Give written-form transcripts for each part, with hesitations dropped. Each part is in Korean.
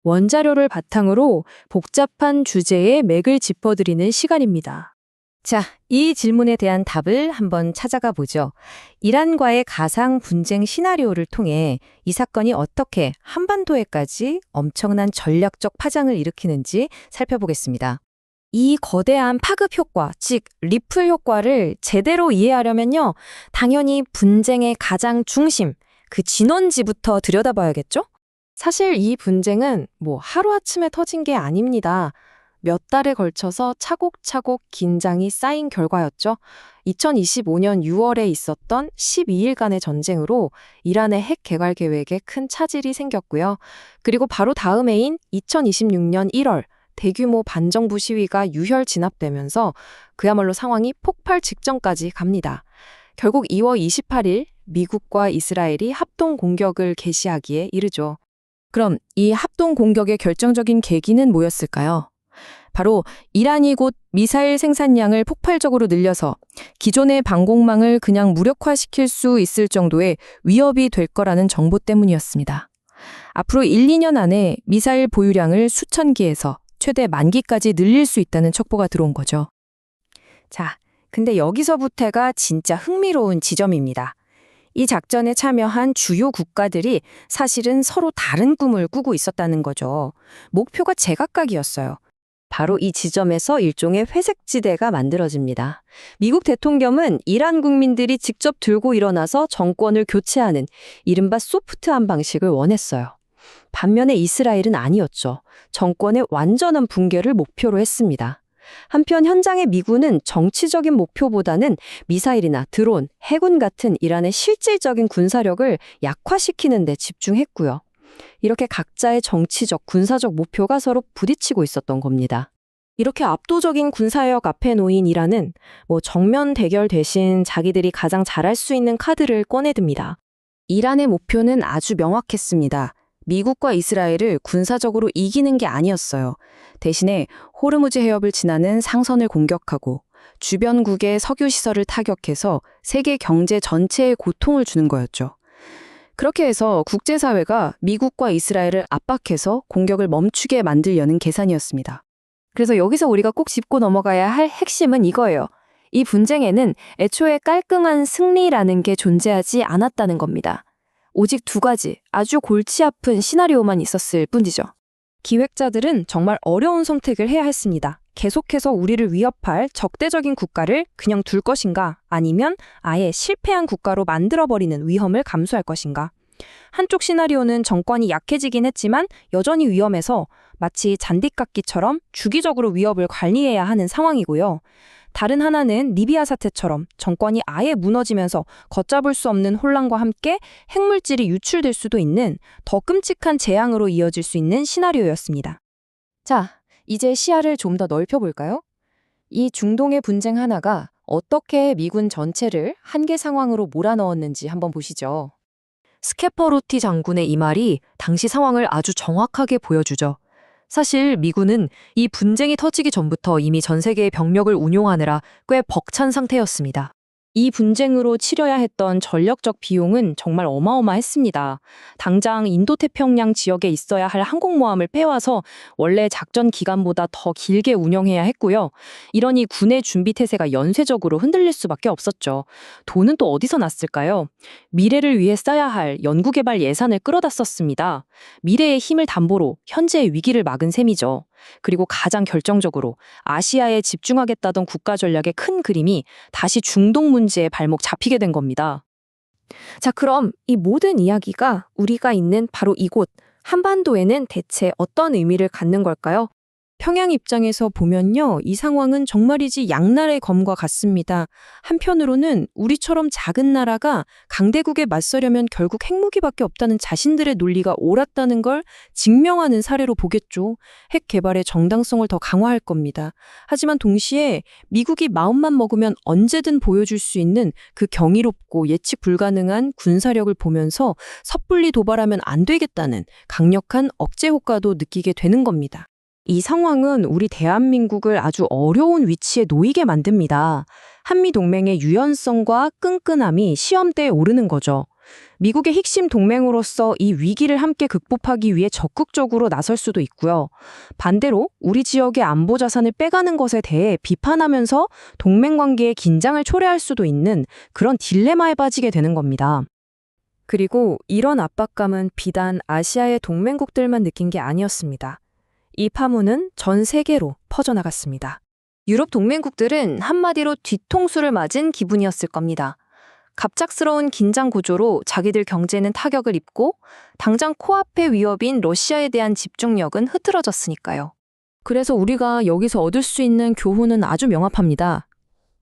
원자료를 바탕으로 복잡한 주제의 맥을 짚어드리는 시간입니다. 자, 이 질문에 대한 답을 한번 찾아가 보죠. 이란과의 가상 분쟁 시나리오를 통해 이 사건이 어떻게 한반도에까지 엄청난 전략적 파장을 일으키는지 살펴보겠습니다. 이 거대한 파급 효과, 즉 리플 효과를 제대로 이해하려면요, 당연히 분쟁의 가장 중심, 그 진원지부터 들여다봐야겠죠? 사실 이 분쟁은 하루아침에 터진 게 아닙니다. 몇 달에 걸쳐서 차곡차곡 긴장이 쌓인 결과였죠. 2025년 6월에 있었던 12일간의 전쟁으로 이란의 핵 개발 계획에 큰 차질이 생겼고요. 그리고 바로 다음 해인 2026년 1월 대규모 반정부 시위가 유혈 진압되면서 그야말로 상황이 폭발 직전까지 갑니다. 결국 2월 28일 미국과 이스라엘이 합동 공격을 개시하기에 이르죠. 그럼 이 합동 공격의 결정적인 계기는 뭐였을까요? 바로 이란이 곧 미사일 생산량을 폭발적으로 늘려서 기존의 방공망을 그냥 무력화시킬 수 있을 정도의 위협이 될 거라는 정보 때문이었습니다. 앞으로 1, 2년 안에 미사일 보유량을 수천 기에서 최대 10,000기까지 늘릴 수 있다는 촉보가 들어온 거죠. 자, 근데 여기서부터가 진짜 흥미로운 지점입니다. 이 작전에 참여한 주요 국가들이 사실은 서로 다른 꿈을 꾸고 있었다는 거죠. 목표가 제각각이었어요. 바로 이 지점에서 일종의 회색지대가 만들어집니다. 미국 대통령은 이란 국민들이 직접 들고 일어나서 정권을 교체하는 이른바 소프트한 방식을 원했어요. 반면에 이스라엘은 아니었죠. 정권의 완전한 붕괴를 목표로 했습니다. 한편 현장의 미군은 정치적인 목표보다는 미사일이나 드론, 해군 같은 이란의 실질적인 군사력을 약화시키는 데 집중했고요. 이렇게 각자의 정치적, 군사적 목표가 서로 부딪히고 있었던 겁니다. 이렇게 압도적인 군사력 앞에 놓인 이란은 정면 대결 대신 자기들이 가장 잘할 수 있는 카드를 꺼내듭니다. 이란의 목표는 아주 명확했습니다. 미국과 이스라엘을 군사적으로 이기는 게 아니었어요. 대신에 호르무즈 해협을 지나는 상선을 공격하고 주변국의 석유시설을 타격해서 세계 경제 전체에 고통을 주는 거였죠. 그렇게 해서 국제사회가 미국과 이스라엘을 압박해서 공격을 멈추게 만들려는 계산이었습니다. 그래서 여기서 우리가 꼭 짚고 넘어가야 할 핵심은 이거예요. 이 분쟁에는 애초에 깔끔한 승리라는 게 존재하지 않았다는 겁니다. 오직 두 가지 아주 골치 아픈 시나리오만 있었을 뿐이죠. 기획자들은 정말 어려운 선택을 해야 했습니다. 계속해서 우리를 위협할 적대적인 국가를 그냥 둘 것인가, 아니면 아예 실패한 국가로 만들어버리는 위험을 감수할 것인가. 한쪽 시나리오는 정권이 약해지긴 했지만 여전히 위험해서 마치 잔디깎기처럼 주기적으로 위협을 관리해야 하는 상황이고요. 다른 하나는 리비아 사태처럼 정권이 아예 무너지면서 걷잡을 수 없는 혼란과 함께 핵물질이 유출될 수도 있는 더 끔찍한 재앙으로 이어질 수 있는 시나리오였습니다. 자, 이제 시야를 좀 더 넓혀볼까요? 이 중동의 분쟁 하나가 어떻게 미군 전체를 한계 상황으로 몰아넣었는지 한번 보시죠. 스케퍼로티 장군의 이 말이 당시 상황을 아주 정확하게 보여주죠. 사실 미군은 이 분쟁이 터지기 전부터 이미 전 세계의 병력을 운용하느라 꽤 벅찬 상태였습니다. 이 분쟁으로 치러야 했던 전력적 비용은 정말 어마어마했습니다. 당장 인도태평양 지역에 있어야 할 항공모함을 빼와서 원래 작전 기간보다 더 길게 운영해야 했고요. 이러니 군의 준비 태세가 연쇄적으로 흔들릴 수밖에 없었죠. 돈은 또 어디서 났을까요? 미래를 위해 써야 할 연구개발 예산을 끌어다 썼습니다. 미래의 힘을 담보로 현재의 위기를 막은 셈이죠. 그리고 가장 결정적으로 아시아에 집중하겠다던 국가 전략의 큰 그림이 다시 중동 문제에 발목 잡히게 된 겁니다. 자, 그럼 이 모든 이야기가 우리가 있는 바로 이곳 한반도에는 대체 어떤 의미를 갖는 걸까요? 평양 입장에서 보면요, 이 상황은 정말이지 양날의 검과 같습니다. 한편으로는 우리처럼 작은 나라가 강대국에 맞서려면 결국 핵무기밖에 없다는 자신들의 논리가 옳았다는 걸 증명하는 사례로 보겠죠. 핵 개발의 정당성을 더 강화할 겁니다. 하지만 동시에 미국이 마음만 먹으면 언제든 보여줄 수 있는 그 경이롭고 예측 불가능한 군사력을 보면서 섣불리 도발하면 안 되겠다는 강력한 억제 효과도 느끼게 되는 겁니다. 이 상황은 우리 대한민국을 아주 어려운 위치에 놓이게 만듭니다. 한미동맹의 유연성과 끈끈함이 시험대에 오르는 거죠. 미국의 핵심 동맹으로서 이 위기를 함께 극복하기 위해 적극적으로 나설 수도 있고요. 반대로 우리 지역의 안보 자산을 빼가는 것에 대해 비판하면서 동맹 관계의 긴장을 초래할 수도 있는 그런 딜레마에 빠지게 되는 겁니다. 그리고 이런 압박감은 비단 아시아의 동맹국들만 느낀 게 아니었습니다. 이 파문은 전 세계로 퍼져나갔습니다. 유럽 동맹국들은 한마디로 뒤통수를 맞은 기분이었을 겁니다. 갑작스러운 긴장 구조로 자기들 경제는 타격을 입고 당장 코앞의 위협인 러시아에 대한 집중력은 흐트러졌으니까요. 그래서 우리가 여기서 얻을 수 있는 교훈은 아주 명확합니다.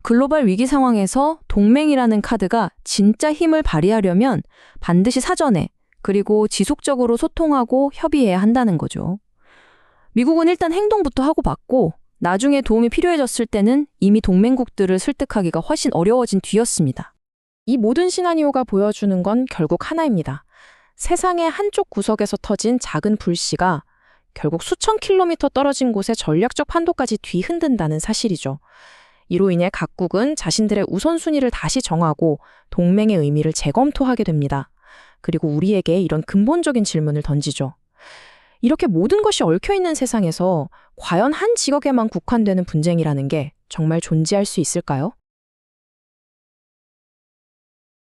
글로벌 위기 상황에서 동맹이라는 카드가 진짜 힘을 발휘하려면 반드시 사전에 그리고 지속적으로 소통하고 협의해야 한다는 거죠. 미국은 일단 행동부터 하고 봤고 나중에 도움이 필요해졌을 때는 이미 동맹국들을 설득하기가 훨씬 어려워진 뒤였습니다. 이 모든 시나리오가 보여주는 건 결국 하나입니다. 세상의 한쪽 구석에서 터진 작은 불씨가 결국 수천 킬로미터 떨어진 곳의 전략적 판도까지 뒤흔든다는 사실이죠. 이로 인해 각국은 자신들의 우선순위를 다시 정하고 동맹의 의미를 재검토하게 됩니다. 그리고 우리에게 이런 근본적인 질문을 던지죠. 이렇게 모든 것이 얽혀있는 세상에서 과연 한 지역에만 국한되는 분쟁이라는 게 정말 존재할 수 있을까요?